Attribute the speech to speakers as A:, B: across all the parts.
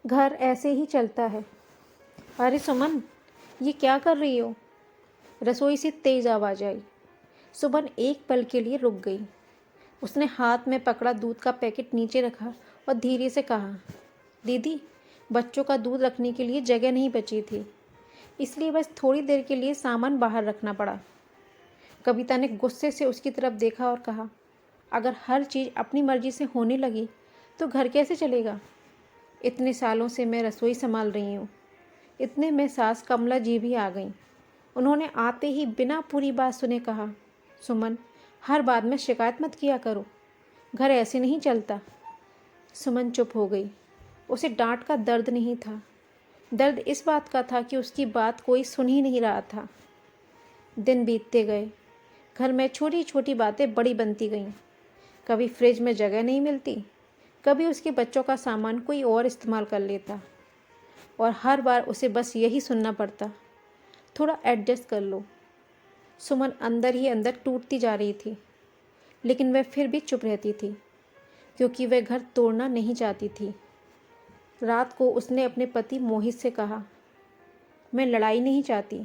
A: घर ऐसे ही चलता है। अरे सुमन, ये क्या कर रही हो? रसोई से तेज आवाज़ आई। सुमन एक पल के लिए रुक गई। उसने हाथ में पकड़ा दूध का पैकेट नीचे रखा और धीरे से कहा, दीदी, बच्चों का दूध रखने के लिए जगह नहीं बची थी, इसलिए बस थोड़ी देर के लिए सामान बाहर रखना पड़ा। कविता ने गुस्से से उसकी तरफ देखा और कहा, अगर हर चीज़ अपनी मर्जी से होने लगी तो घर कैसे चलेगा? इतने सालों से मैं रसोई संभाल रही हूँ। इतने में सास कमला जी भी आ गईं। उन्होंने आते ही बिना पूरी बात सुने कहा, सुमन, हर बात में शिकायत मत किया करो, घर ऐसे नहीं चलता। सुमन चुप हो गई। उसे डांट का दर्द नहीं था, दर्द इस बात का था कि उसकी बात कोई सुन ही नहीं रहा था। दिन बीतते गए। घर में छोटी छोटी बातें बड़ी बनती गईं। कभी फ्रिज में जगह नहीं मिलती, कभी उसके बच्चों का सामान कोई और इस्तेमाल कर लेता, और हर बार उसे बस यही सुनना पड़ता, थोड़ा एडजस्ट कर लो। सुमन अंदर ही अंदर टूटती जा रही थी, लेकिन वह फिर भी चुप रहती थी, क्योंकि वह घर तोड़ना नहीं चाहती थी। रात को उसने अपने पति मोहित से कहा, मैं लड़ाई नहीं चाहती,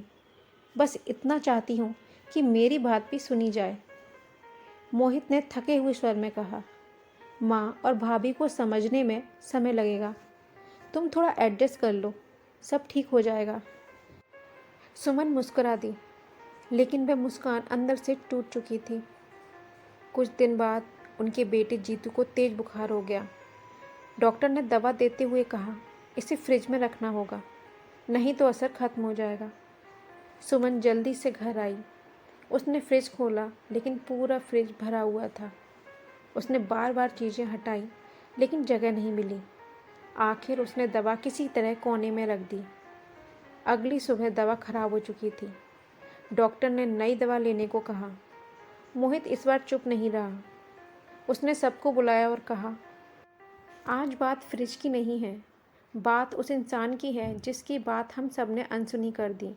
A: बस इतना चाहती हूँ कि मेरी बात भी सुनी जाए। मोहित ने थके हुए स्वर में कहा, माँ और भाभी को समझने में समय लगेगा, तुम थोड़ा एडजस्ट कर लो, सब ठीक हो जाएगा। सुमन मुस्कुरा दी, लेकिन वह मुस्कान अंदर से टूट चुकी थी। कुछ दिन बाद उनके बेटे जीतू को तेज बुखार हो गया। डॉक्टर ने दवा देते हुए कहा, इसे फ्रिज में रखना होगा, नहीं तो असर खत्म हो जाएगा। सुमन जल्दी से घर आई। उसने फ्रिज खोला, लेकिन पूरा फ्रिज भरा हुआ था। उसने बार बार चीज़ें हटाई, लेकिन जगह नहीं मिली। आखिर उसने दवा किसी तरह कोने में रख दी। अगली सुबह दवा खराब हो चुकी थी। डॉक्टर ने नई दवा लेने को कहा। मोहित इस बार चुप नहीं रहा। उसने सबको बुलाया और कहा, आज बात फ्रिज की नहीं है, बात उस इंसान की है जिसकी बात हम सब ने अनसुनी कर दी।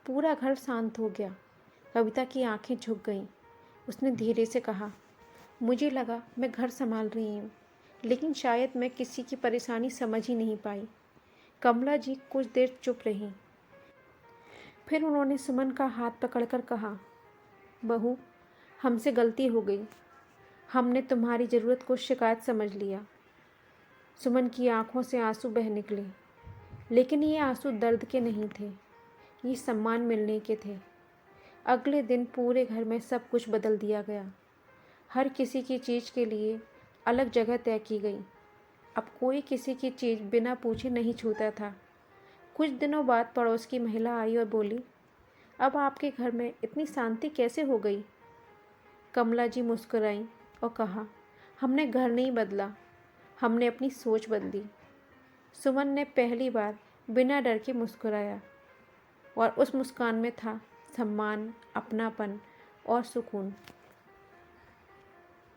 A: पूरा घर शांत हो गया। कविता की आंखें झुक गईं। उसने धीरे से कहा, मुझे लगा मैं घर संभाल रही हूँ, लेकिन शायद मैं किसी की परेशानी समझ ही नहीं पाई। कमला जी कुछ देर चुप रहीं। फिर उन्होंने सुमन का हाथ पकड़कर कहा, बहू, हमसे गलती हो गई, हमने तुम्हारी ज़रूरत को शिकायत समझ लिया। सुमन की आंखों से आंसू बह निकले, लेकिन ये आंसू दर्द के नहीं थे, ये सम्मान मिलने के थे। अगले दिन पूरे घर में सब कुछ बदल दिया गया। हर किसी की चीज़ के लिए अलग जगह तय की गई। अब कोई किसी की चीज़ बिना पूछे नहीं छूता था। कुछ दिनों बाद पड़ोस की महिला आई और बोली, अब आपके घर में इतनी शांति कैसे हो गई? कमला जी मुस्कुराईं और कहा, हमने घर नहीं बदला, हमने अपनी सोच बदली। सुमन ने पहली बार बिना डर के मुस्कुराया, और उस मुस्कान में था सम्मान, अपनापन और सुकून।